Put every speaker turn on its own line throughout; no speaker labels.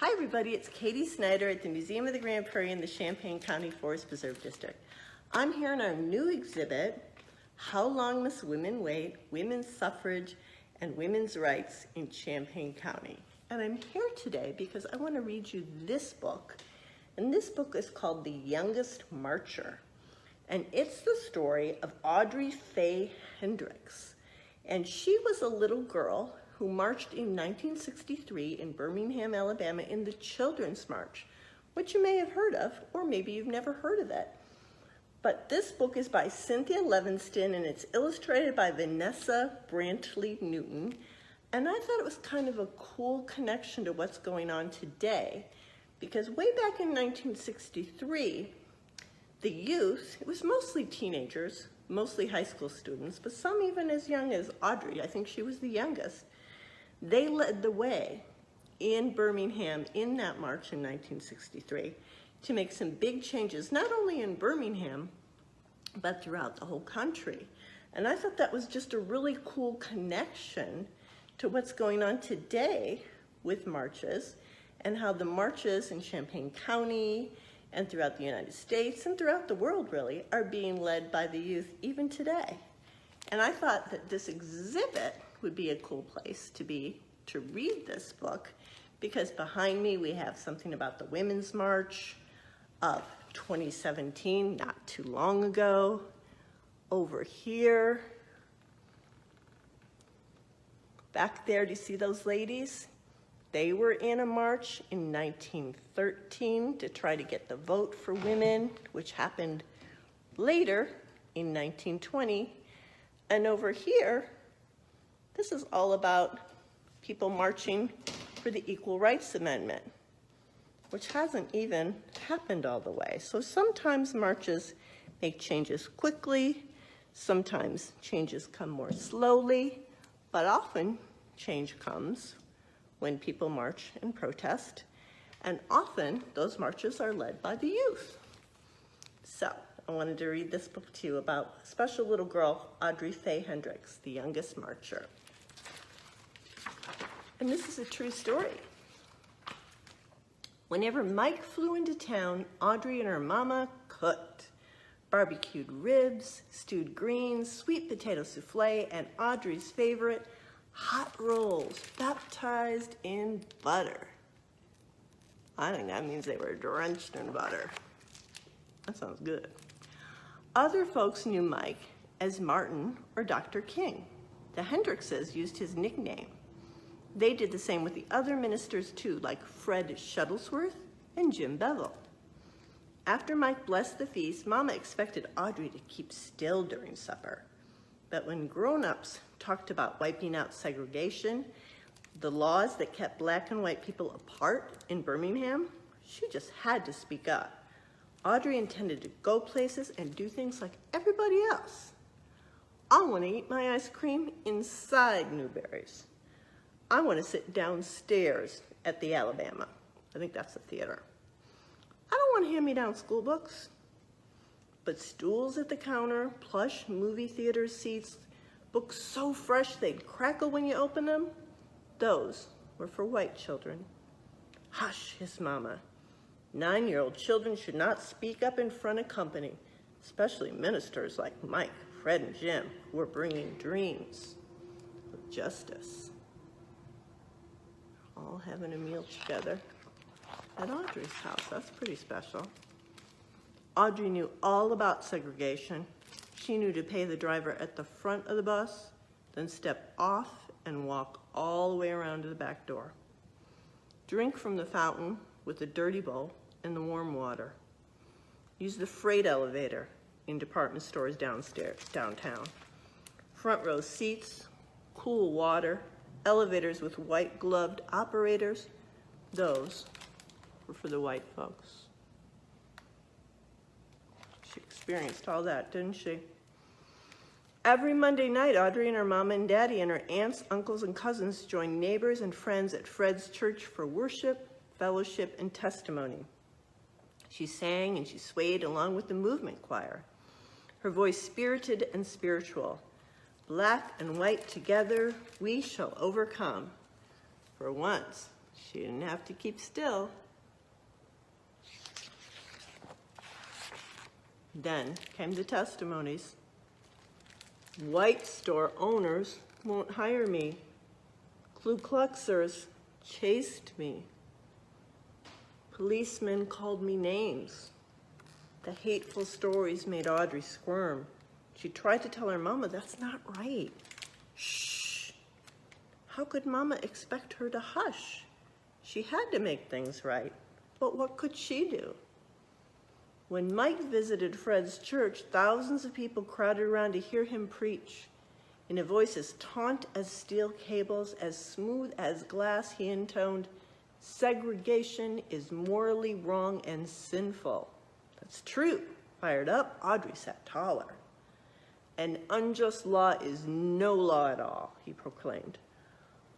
Hi everybody, it's Katie Snyder at the Museum of the Grand Prairie in the Champaign County Forest Preserve District. I'm here in our new exhibit, How Long Must Women Wait? Women's Suffrage and Women's Rights in Champaign County. And I'm here today because I want to read you this book. And this book is called The Youngest Marcher. And it's the story of Audrey Faye Hendricks. And she was a little girl who marched in 1963 in Birmingham, Alabama in the Children's March, which you may have heard of, or maybe you've never heard of it. But this book is by Cynthia Levinston and it's illustrated by Vanessa Brantley Newton. And I thought it was kind of a cool connection to what's going on today, because way back in 1963, the youth, it was mostly teenagers, mostly high school students, but some even as young as Audrey, I think she was the youngest. They led the way in Birmingham in that march in 1963 to make some big changes, not only in Birmingham, but throughout the whole country. And I thought that was just a really cool connection to what's going on today with marches and how the marches in Champaign County and throughout the United States and throughout the world really are being led by the youth even today. And I thought that this exhibit would be a cool place to be to read this book, because behind me we have something about the Women's March of 2017, not too long ago. Over here, back there, do you see those ladies? They were in a march in 1913 to try to get the vote for women, which happened later in 1920. And over here, this is all about people marching for the Equal Rights Amendment, which hasn't even happened all the way. So sometimes marches make changes quickly, sometimes changes come more slowly, but often change comes when people march and protest, and often those marches are led by the youth. So I wanted to read this book to you about a special little girl, Audrey Faye Hendricks, the youngest marcher. And this is a true story. Whenever Mike flew into town, Audrey and her mama cooked barbecued ribs, stewed greens, sweet potato souffle, and Audrey's favorite, hot rolls baptized in butter. I think that means they were drenched in butter. That sounds good. Other folks knew Mike as Martin or Dr. King. The Hendrickses used his nickname. They did the same with the other ministers too, like Fred Shuttlesworth and Jim Bevel. After Mike blessed the feast, Mama expected Audrey to keep still during supper. But when grown-ups talked about wiping out segregation, the laws that kept black and white people apart in Birmingham, she just had to speak up. Audrey intended to go places and do things like everybody else. I want to eat my ice cream inside Newberry's. I want to sit downstairs at the Alabama. I think that's the theater. I don't want hand-me-down school books, but stools at the counter, plush movie theater seats, books so fresh they'd crackle when you open them, those were for white children. Hush, hissed Mama. 9-year-old children should not speak up in front of company, especially ministers like Mike, Fred, and Jim, who were bringing dreams of justice. All having a meal together at Audrey's house. That's pretty special. Audrey knew all about segregation. She knew to pay the driver at the front of the bus, then step off and walk all the way around to the back door. Drink from the fountain with the dirty bowl and the warm water. Use the freight elevator in department stores downtown. Front row seats, cool water, elevators with white-gloved operators, those were for the white folks. She experienced all that, didn't she? Every Monday night, Audrey and her mama and daddy and her aunts, uncles, and cousins joined neighbors and friends at Fred's church for worship, fellowship, and testimony. She sang and she swayed along with the movement choir. Her voice spirited and spiritual. Black and white together, we shall overcome. For once, She didn't have to keep still. Then came the testimonies. White store owners won't hire me. Ku Kluxers chased me. Policemen called me names. The hateful stories made Audrey squirm. She tried to tell her mama, that's not right. Shh. How could mama expect her to hush? She had to make things right, but what could she do? When Mike visited Fred's church, thousands of people crowded around to hear him preach. In a voice as taut as steel cables, as smooth as glass, he intoned, segregation is morally wrong and sinful. That's true. Fired up, Audrey sat taller. An unjust law is no law at all, he proclaimed.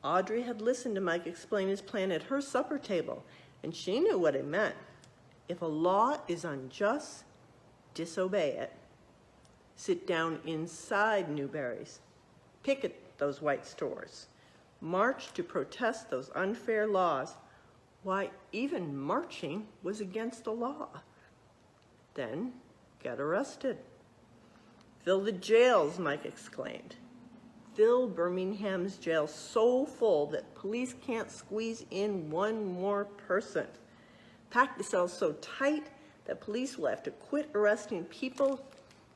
Audrey had listened to Mike explain his plan at her supper table, and she knew what it meant. If a law is unjust, disobey it. Sit down inside Newberry's. Picket those white stores. March to protest those unfair laws. Why, even marching was against the law. Then get arrested. Fill the jails, Mike exclaimed. Fill Birmingham's jail so full that police can't squeeze in one more person. Pack the cells so tight that police will have to quit arresting people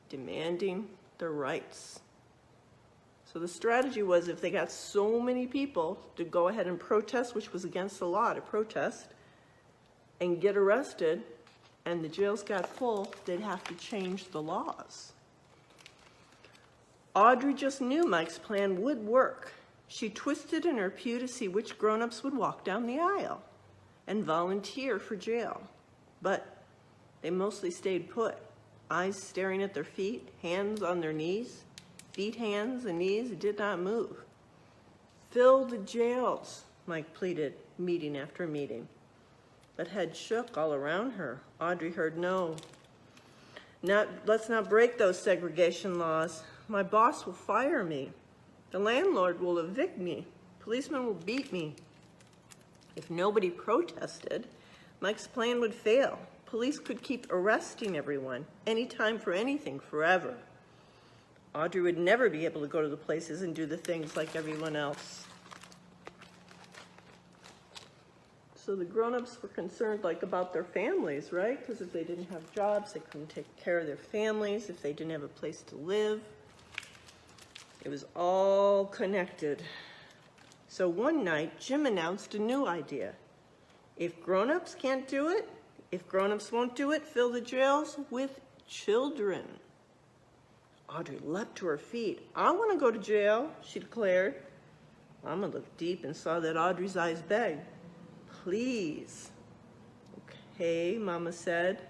demanding their rights. So the strategy was, if they got so many people to go ahead and protest, which was against the law to protest, and get arrested, and the jails got full, they'd have to change the laws. Audrey just knew Mike's plan would work. She twisted in her pew to see which grown-ups would walk down the aisle and volunteer for jail. But they mostly stayed put, eyes staring at their feet, hands on their knees. Feet, hands, and knees did not move. Fill the jails, Mike pleaded, meeting after meeting. But head shook all around her. Audrey heard no. Let's not break those segregation laws. My boss will fire me. The landlord will evict me. Policemen will beat me. If nobody protested, Mike's plan would fail. Police could keep arresting everyone, anytime for anything, forever. Audrey would never be able to go to the places and do the things like everyone else. So the grown-ups were concerned about their families, right? Because if they didn't have jobs, they couldn't take care of their families. If they didn't have a place to live, it was all connected. So one night, Jim announced a new idea. If grown-ups can't do it, if grown-ups won't do it, fill the jails with children. Audrey leapt to her feet. I want to go to jail, she declared. Mama looked deep and saw that Audrey's eyes begged. Please. Okay, Mama said.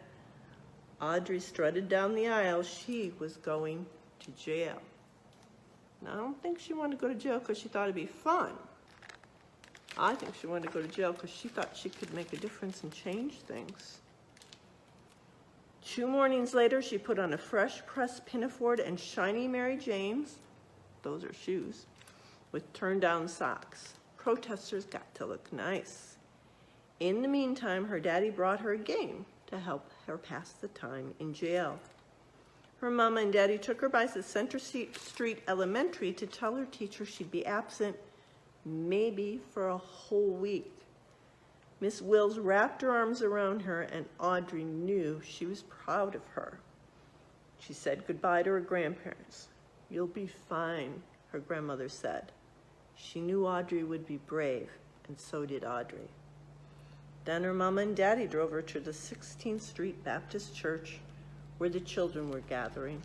Audrey strutted down the aisle. She was going to jail. Now, I don't think she wanted to go to jail because she thought it'd be fun. I think she wanted to go to jail because she thought she could make a difference and change things. 2 mornings later, she put on a fresh pressed pinafore and shiny Mary Janes, those are shoes, with turned-down socks. Protesters got to look nice. In the meantime, her daddy brought her a game to help her pass the time in jail. Her mama and daddy took her by the Center Street Elementary to tell her teacher she'd be absent maybe for a whole week. Miss Wills wrapped her arms around her, and Audrey knew she was proud of her. She said goodbye to her grandparents. You'll be fine, her grandmother said. She knew Audrey would be brave, and so did Audrey. Then her mama and daddy drove her to the 16th Street Baptist Church, where the children were gathering.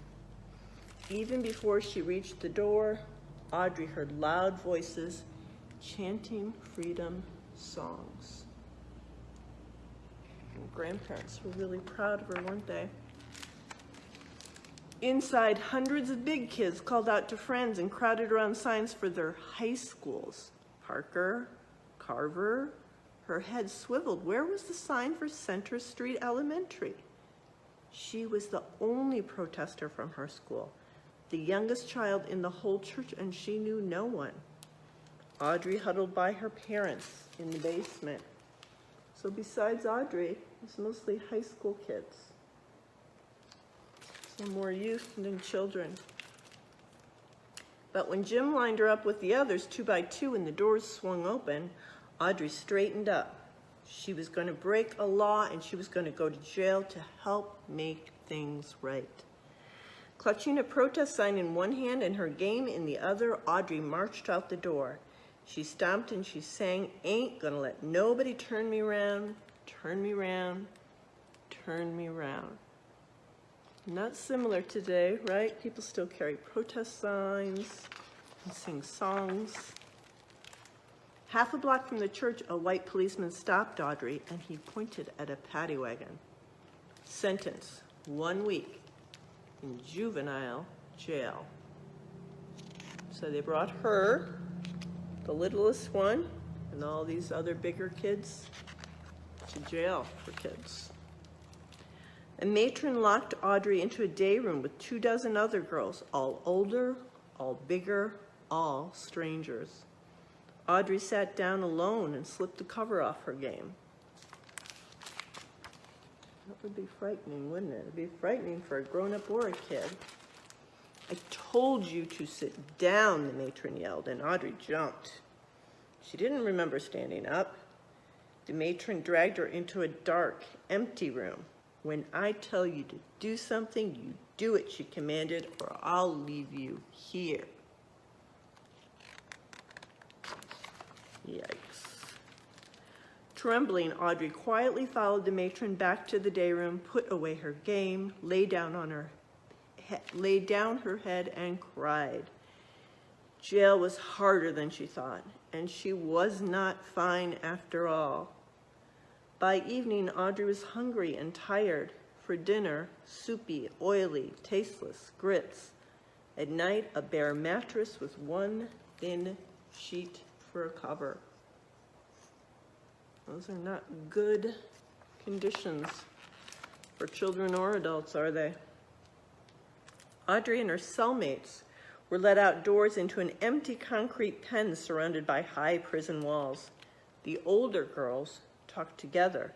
Even before she reached the door, Audrey heard loud voices chanting freedom songs. And grandparents were really proud of her, weren't they? Inside, hundreds of big kids called out to friends and crowded around signs for their high schools. Parker, Carver, her head swiveled. Where was the sign for Center Street Elementary? She was the only protester from her school, the youngest child in the whole church, and she knew no one. Audrey huddled by her parents in the basement. So besides Audrey, it's mostly high school kids. So more youth than children. But when Jim lined her up with the others 2 by 2 and the doors swung open, Audrey straightened up. She was going to break a law and she was going to go to jail to help make things right. Clutching a protest sign in one hand and her game in the other, Audrey marched out the door. She stomped and she sang, "Ain't gonna let nobody turn me round, turn me round, turn me round." Not similar today, right? People still carry protest signs and sing songs. Half a block from the church, a white policeman stopped Audrey and he pointed at a paddy wagon. Sentence, 1 week in juvenile jail. So they brought her, the littlest one, and all these other bigger kids to jail for kids. A matron locked Audrey into a day room with 24 other girls, all older, all bigger, all strangers. Audrey sat down alone and slipped the cover off her game. That would be frightening, wouldn't it? It'd be frightening for a grown-up or a kid. "I told you to sit down," the matron yelled, and Audrey jumped. She didn't remember standing up. The matron dragged her into a dark, empty room. "When I tell you to do something, you do it," she commanded, "or I'll leave you here." Yikes. Trembling, Audrey quietly followed the matron back to the day room, put away her game, lay down her head and cried. Jail was harder than she thought, and she was not fine after all. By evening, Audrey was hungry and tired. For dinner, soupy, oily, tasteless grits. At night, a bare mattress with one thin sheet for a cover. Those are not good conditions for children or adults, are they? Audrey and her cellmates were let outdoors into an empty concrete pen surrounded by high prison walls. The older girls talked together.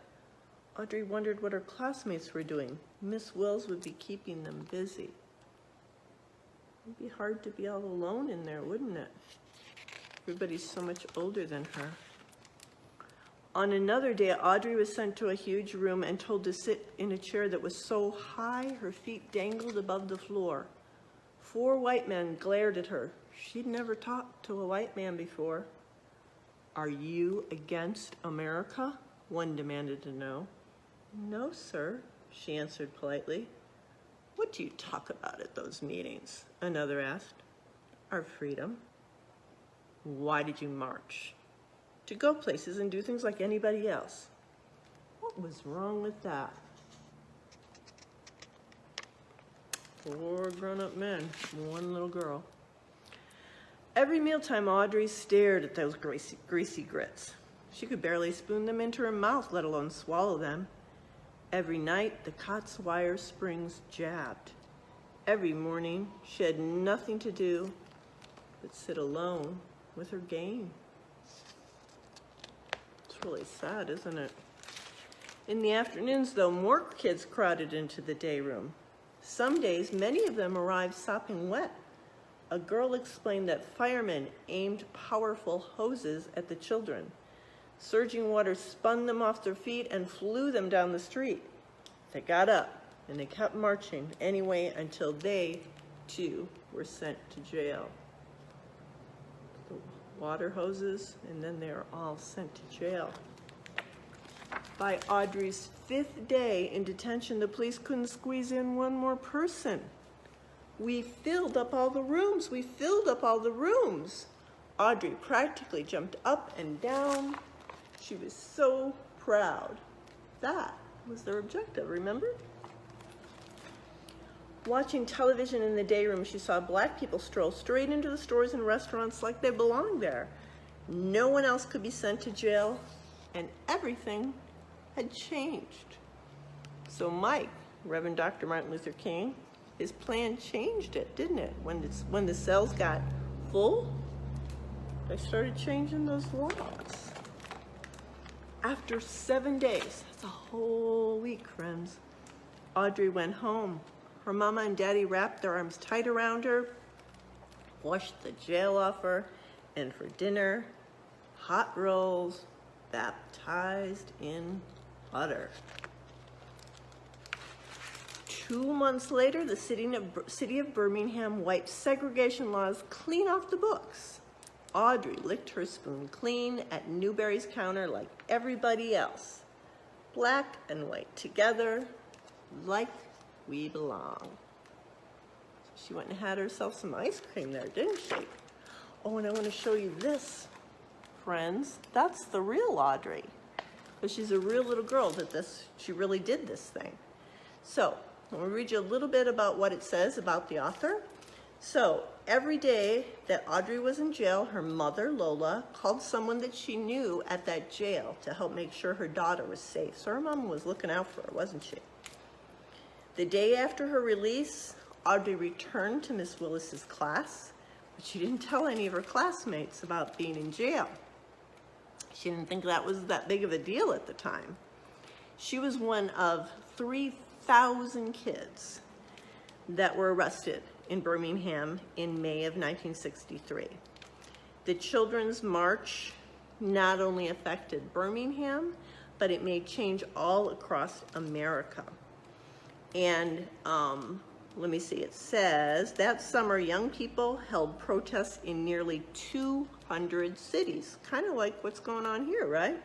Audrey wondered what her classmates were doing. Miss Wills would be keeping them busy. It'd be hard to be all alone in there, wouldn't it? Everybody's so much older than her. On another day, Audrey was sent to a huge room and told to sit in a chair that was so high her feet dangled above the floor. 4 white men glared at her. She'd never talked to a white man before. "Are you against America?" one demanded to know. "No, sir," she answered politely. "What do you talk about at those meetings?" another asked. "Our freedom." "Why did you march?" "To go places and do things like anybody else." What was wrong with that? 4 grown-up men, 1 little girl. Every mealtime, Audrey stared at those greasy grits. She could barely spoon them into her mouth, let alone swallow them. Every night, the cot's wire springs jabbed. Every morning, she had nothing to do but sit alone with her game. It's really sad, isn't it? In the afternoons, though, more kids crowded into the day room. Some days, many of them arrived sopping wet. A girl explained that firemen aimed powerful hoses at the children. Surging water spun them off their feet and flew them down the street. They got up and they kept marching anyway until they, too, were sent to jail. The water hoses, and then they were all sent to jail. By Audrey's 5th day in detention, the police couldn't squeeze in 1 more person. "We filled up all the rooms. We filled up all the rooms." Audrey practically jumped up and down. She was so proud. That was their objective, remember? Watching television in the day room, she saw black people stroll straight into the stores and restaurants like they belonged there. No one else could be sent to jail, and everything had changed. So Mike, Reverend Dr. Martin Luther King, his plan changed it, didn't it? When the cells got full, they started changing those laws. After 7 days, that's a whole week, friends, Audrey went home. Her mama and daddy wrapped their arms tight around her, washed the jail off her, and for dinner, hot rolls baptized in butter. 2 months later, the city of Birmingham wiped segregation laws clean off the books. Audrey licked her spoon clean at Newberry's counter like everybody else. Black and white together, like we belong. She went and had herself some ice cream there, didn't she? Oh, and I want to show you this, friends. That's the real Audrey. But she's a real little girl she really did this thing. So, I'm going to read you a little bit about what it says about the author. So, every day that Audrey was in jail, her mother, Lola, called someone that she knew at that jail to help make sure her daughter was safe. So her mom was looking out for her, wasn't she? The day after her release, Audrey returned to Miss Willis's class, but she didn't tell any of her classmates about being in jail. She didn't think that was that big of a deal at the time. She was one of 3,000 kids that were arrested in Birmingham in May of 1963. The Children's March not only affected Birmingham, but it made change all across America. And let me see, it says that summer young people held protests in nearly 200 cities, kind of like what's going on here, right?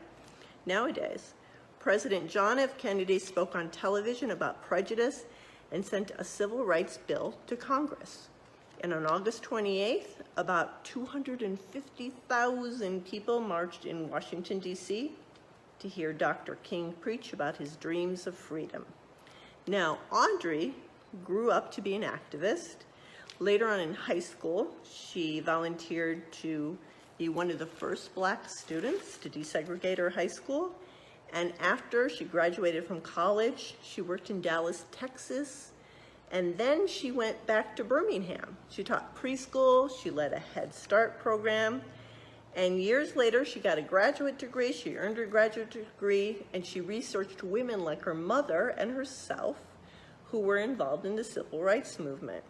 Nowadays, President John F. Kennedy spoke on television about prejudice and sent a civil rights bill to Congress. And on August 28th, about 250,000 people marched in Washington, D.C. to hear Dr. King preach about his dreams of freedom. Now, Audrey grew up to be an activist. Later on in high school, she volunteered to be one of the first black students to desegregate her high school. And after she graduated from college, she worked in Dallas, Texas, and then she went back to Birmingham. She taught preschool, she led a Head Start program, and years later she got a graduate degree, she earned her graduate degree, and she researched women like her mother and herself who were involved in the Civil Rights Movement.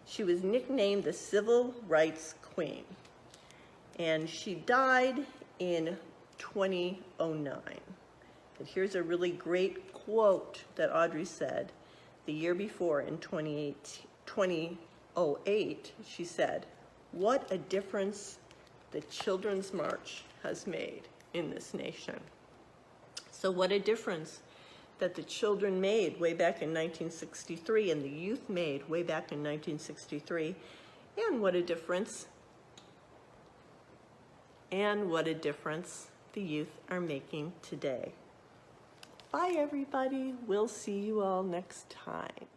She was nicknamed the Civil Rights Queen, and she died in 2009. But here's a really great quote that Audrey said the year before in 2008. She said, "What a difference the Children's March has made in this nation." So what a difference that the children made way back in 1963 and the youth made way back in 1963, and what a difference the youth are making today. Bye, everybody. We'll see you all next time.